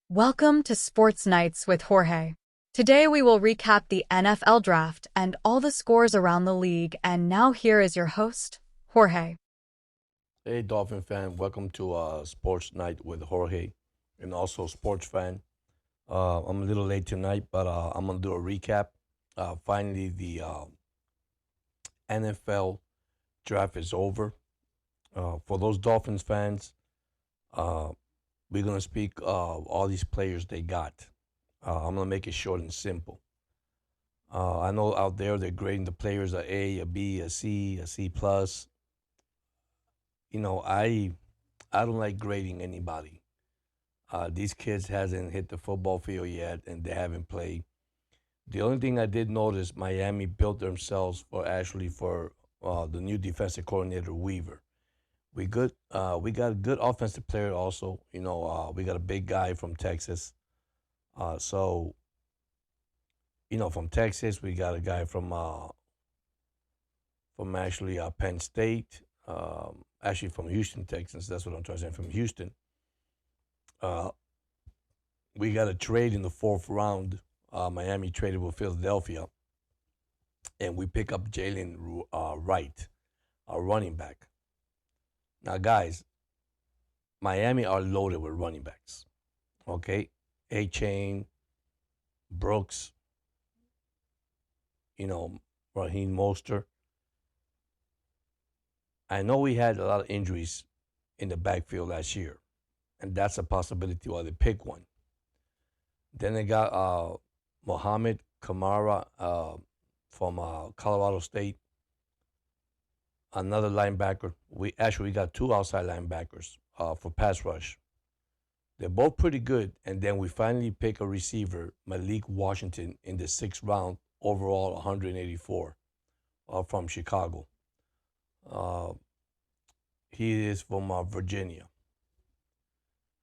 Welcome to Sports Nights with Jorge. Today we will recap the NFL draft and all the scores around the league, and now here is your host, Jorge. Hey, Dolphin fan, welcome to Sports Night with Jorge, and also sports fan. I'm a little late tonight, but I'm gonna do a recap. Finally, the NFL draft is over. For those Dolphins fans, uh, we're gonna speak all these players they got. I'm gonna make it short and simple. I know out there they're grading the players a A, a B, a C plus. I don't like grading anybody. These kids hasn't hit the football field yet, and they haven't played. The only thing I did notice, Miami built themselves for the new defensive coordinator Weaver. We got a good offensive player also. We got a big guy from Texas. So from Texas, we got a guy from actually Penn State. Actually from Houston, Texans. That's what I'm trying to say. From Houston. Uh, we got a trade in the fourth round. Miami traded with Philadelphia, and we pick up Jalen Wright, our running back. Now, guys, Miami are loaded with running backs. Okay, A Chain, Brooks, you know, Raheem Mostert. I know we had a lot of injuries in the backfield last year, and that's a possibility why they pick one. Then they got Mohamed Kamara from Colorado State, another linebacker. We got two outside linebackers for pass rush. They're both pretty good, and then we finally pick a receiver, Malik Washington, in the sixth round, overall 184, from Chicago. Uh, he is from Virginia.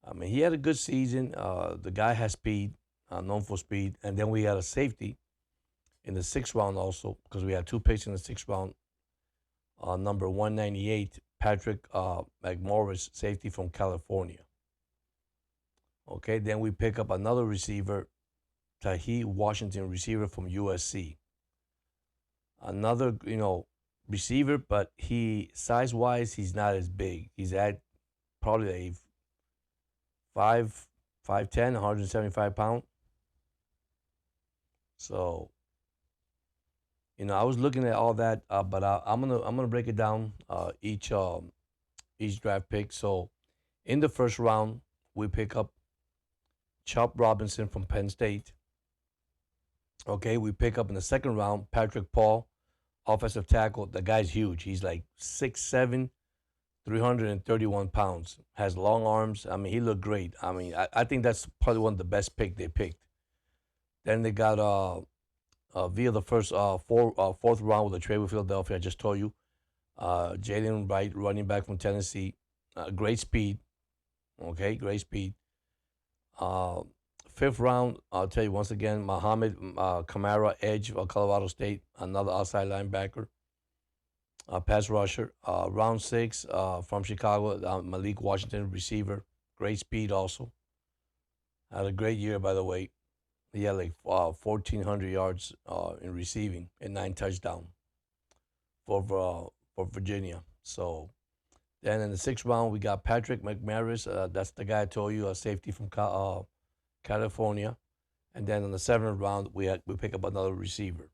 I mean, he had a good season. The guy has speed, known for speed, and then we had a safety in the sixth round also because we had two picks in the sixth round. Number 198, Patrick McMorris, safety from California. Okay, then we pick up another receiver, Tahi Washington, receiver from USC. Another, receiver, but he size wise, he's not as big. He's at probably a 5, 5'10", 175 pound. So, I was looking at all that, but I'm gonna break it down each draft pick. So, in the first round, we pick up Chop Robinson from Penn State. Okay, we pick up in the second round Patrick Paul, offensive tackle. The guy's huge. He's like 6'7", 331 pounds. Has long arms. I mean, he looked great. I mean, I think that's probably one of the best pick they picked. Then they got via the fourth round with a trade with Philadelphia. I just told you, Jalen Wright, running back from Tennessee, great speed. Okay, great speed. Uh, Fifth round, I'll tell you once again, Mohamed Kamara, edge of Colorado State, another outside linebacker, pass rusher. Round six from Chicago, Malik Washington, receiver, great speed also. Had a great year, by the way. He had like 1,400 yards in receiving and 9 touchdowns for Virginia. So then in the sixth round, we got Patrick McMarris. That's the guy I told you, a safety from California. And then in the seventh round, we pick up another receiver.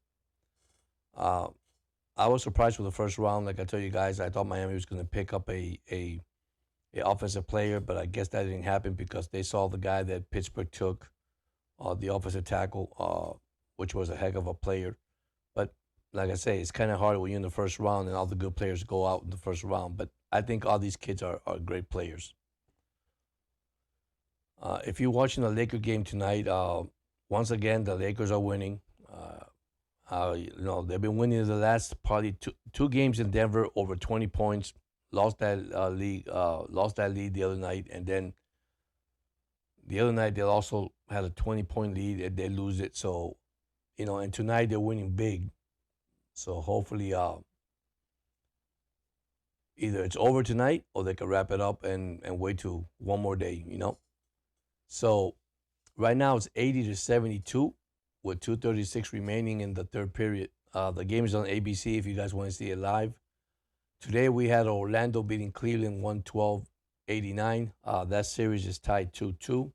Uh, I was surprised with the first round. Like I told you guys, I thought Miami was going to pick up a offensive player, but I guess that didn't happen because they saw the guy that Pittsburgh took, the offensive tackle, which was a heck of a player. But like I say, it's kind of hard when you're in the first round and all the good players go out in the first round. But I think all these kids are great players. If you're watching the Laker game tonight, once again the Lakers are winning. They've been winning the last probably two games in Denver over 20 points. Lost that lead the other night, and then the other night they also had a 20-point lead and they lose it. So and tonight they're winning big. So hopefully, either it's over tonight or they can wrap it up and wait to one more day. So Right now it's 80-72 with 2:36 remaining in the third period. The game is on ABC if you guys want to see it live. Today we had Orlando beating Cleveland 112-89. That series is tied 2-2.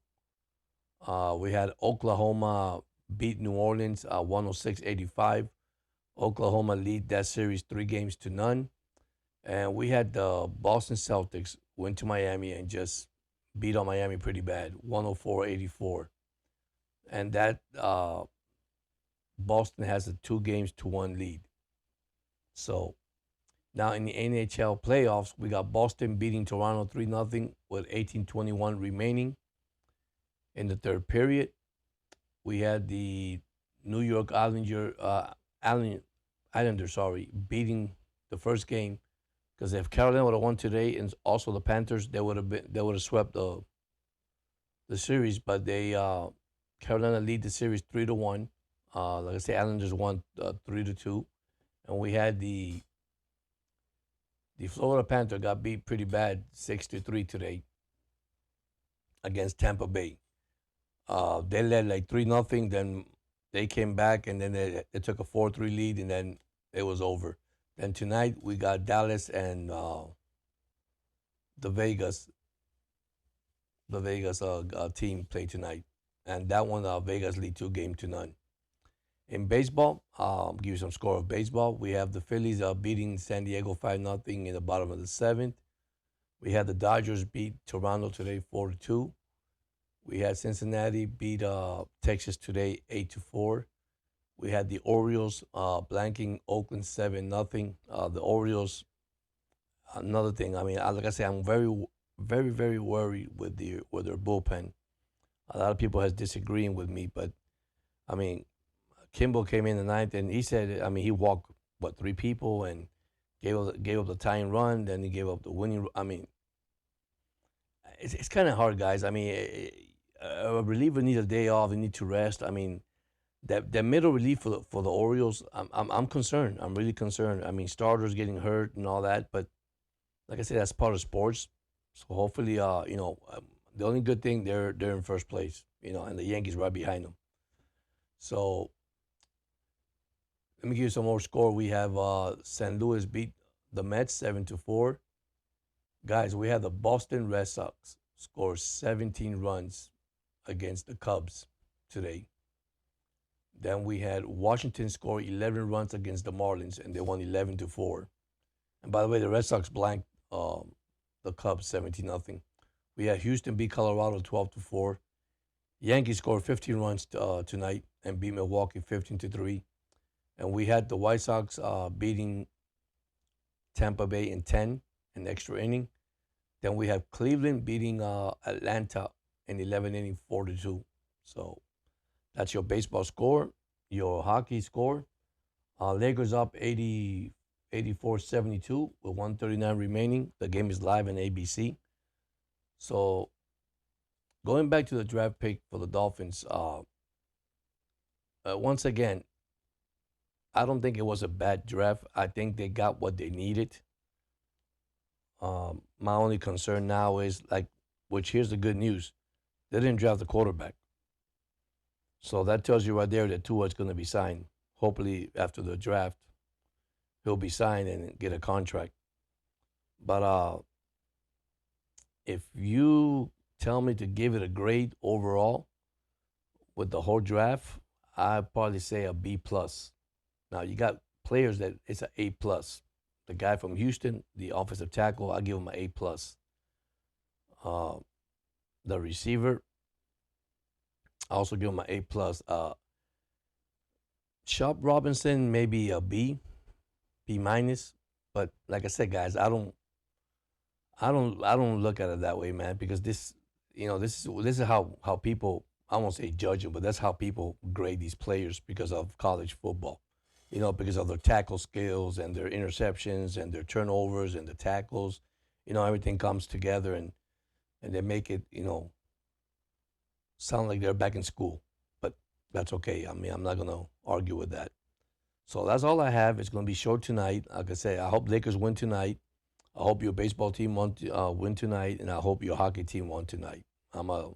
We had Oklahoma beat New Orleans 106-85. Oklahoma lead that series 3-0. And we had the Boston Celtics went to Miami and just beat on Miami pretty bad, 104-84. And that Boston has a 2-1 lead. So now in the NHL playoffs, we got Boston beating Toronto 3-0 with 18:21 remaining in the third period. We had the New York Islanders, beating the first game because if Carolina would have won today and also the Panthers, they would have swept the series. But Carolina lead the series 3-1. Like I say, Islanders won 3-2, and we had the Florida Panther got beat pretty bad 6-3 today against Tampa Bay. They led like 3-0, then they came back and then they took a 4-3 lead and then it was over. Then tonight we got Dallas and the Vegas team play tonight, and that one Vegas lead 2-0. In baseball, give you some score of baseball. We have the Phillies beating San Diego 5-0 in the bottom of the seventh. We had the Dodgers beat Toronto today 4-2. We had Cincinnati beat Texas today 8-4. We had the Orioles blanking Oakland 7-0. The Orioles, another thing. I mean, like I say, I'm very, very, very worried with their bullpen. A lot of people has disagreeing with me, but I mean, Kimball came in the ninth and he said, I mean, he walked three people and gave up the tying run. Then he gave up the winning. I mean, it's kind of hard, guys. I mean, a reliever needs a day off. They need to rest. I mean, that middle relief for the Orioles, I'm concerned. I'm really concerned. I mean, starters getting hurt and all that, but like I said, that's part of sports. So hopefully, the only good thing they're in first place, and the Yankees right behind them. So let me give you some more score. We have St. Louis beat the Mets 7-4. Guys, we have the Boston Red Sox score 17 runs against the Cubs today. Then we had Washington score 11 runs against the Marlins, and they won 11-4. And by the way, the Red Sox blanked the Cubs 17-0. We had Houston beat Colorado 12-4. Yankees scored 15 runs tonight and beat Milwaukee 15-3. And we had the White Sox beating Tampa Bay in 10 in extra inning. Then we have Cleveland beating Atlanta in 11 inning 4-2. So that's your baseball score. Your hockey score. Lakers up 84-72 with 139 remaining. The game is live on ABC. So going back to the draft pick for the Dolphins, once again, I don't think it was a bad draft. I think they got what they needed. My only concern now is which here's the good news. They didn't draft the quarterback. So that tells you right there that Tua is going to be signed. Hopefully after the draft, he'll be signed and get a contract. But if you tell me to give it a grade overall with the whole draft, I'd probably say a B+. Now you got players that it's an A+. The guy from Houston, the offensive tackle, I give him an A+. The receiver, I also give him an A+. Sharp Robinson, maybe a B, B-. But like I said, guys, I don't look at it that way, man, because this is how people, I won't say judge them, but that's how people grade these players because of college football. Because of their tackle skills and their interceptions and their turnovers and the tackles, everything comes together and they make it, sound like they're back in school. But that's okay. I mean, I'm not going to argue with that. So that's all I have. It's going to be short tonight. Like I say, I hope Lakers win tonight. I hope your baseball team win tonight, and I hope your hockey team won tonight. I'm a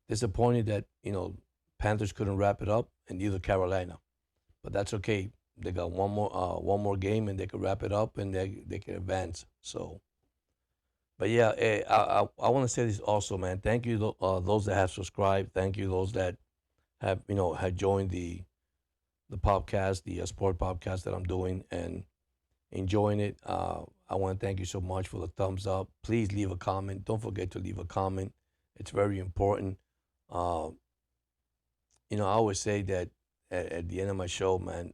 Disappointed that Panthers couldn't wrap it up, and neither Carolina. But that's okay. They got one more game, and they can wrap it up, and they can advance. So, but yeah, I want to say this also, man. Thank you, those that have subscribed. Thank you, those that have had joined the podcast, the sport podcast that I'm doing, and enjoying it. I want to thank you so much for the thumbs up. Please leave a comment. Don't forget to leave a comment. It's very important. Uh, I always say that at the end of my show, man,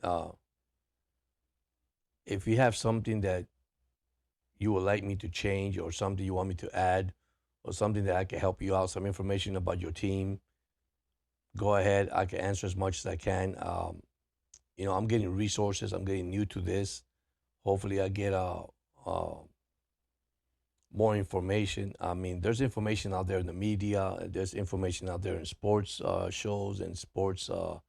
if you have something that you would like me to change or something you want me to add or something that I can help you out, some information about your team, go ahead. I can answer as much as I can. I'm getting resources. I'm getting new to this. Hopefully, I get uh, more information. I mean, there's information out there in the media. There's information out there in sports shows and sports, like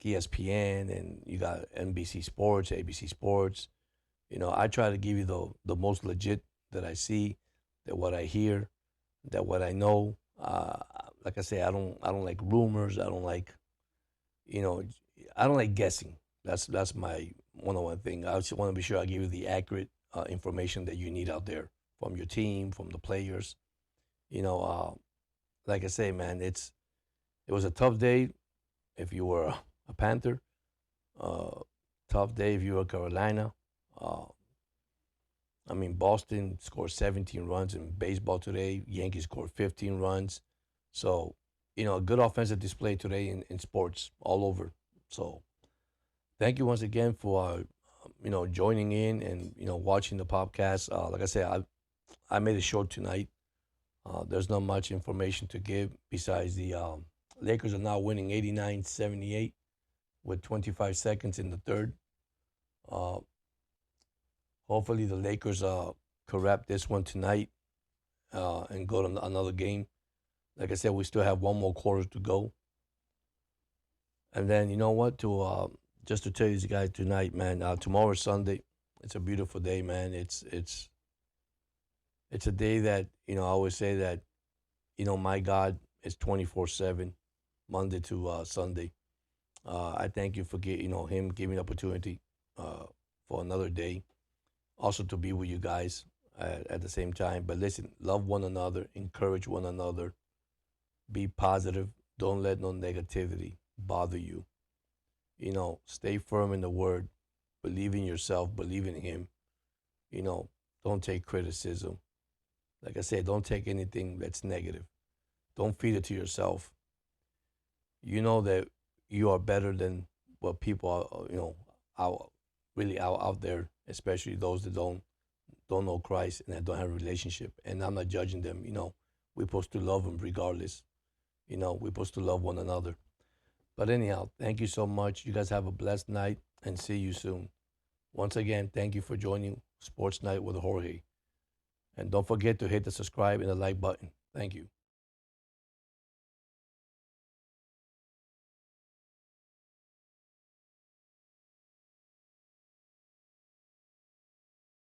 ESPN, and you got NBC Sports, ABC Sports. I try to give you the most legit that I see, that what I hear, that what I know. Like I say, I don't like rumors. I don't like you know I don't like guessing. That's my one thing. I just want to be sure I give you the accurate information that you need out there from your team, from the players. You know, uh, like I say, man, it was a tough day if you were a Panther. Uh, Tough day if you were Carolina. Uh, I mean, Boston scored 17 runs in baseball today. Yankees scored 15 runs. So, a good offensive display today in sports all over. So, thank you once again for joining in and watching the podcast. Like I said, I made it short tonight. There's not much information to give besides the Lakers are now winning 89-78 with 25 seconds in the third. Uh, Hopefully the Lakers could wrap this one tonight and go to another game. Like I said, we still have one more quarter to go. And then you know what? To just to tell you guys tonight, man. Tomorrow is Sunday. It's a beautiful day, man. It's a day that I always say that my God is 24/7, Monday to Sunday. I thank you for him giving me the opportunity for another day, also to be with you guys at the same time. But listen, love one another, encourage one another, be positive. Don't let no negativity bother you. Stay firm in the word, believe in yourself, believe in Him. You know, don't take criticism. Like I said, don't take anything that's negative. Don't feed it to yourself. You know that you are better than what people are, out really out there, especially those that don't know Christ and that don't have a relationship. And I'm not judging them. We're supposed to love them regardless. We're supposed to love one another. But anyhow, thank you so much. You guys have a blessed night and see you soon. Once again, thank you for joining Sports Night with Jorge. And don't forget to hit the subscribe and the like button. Thank you.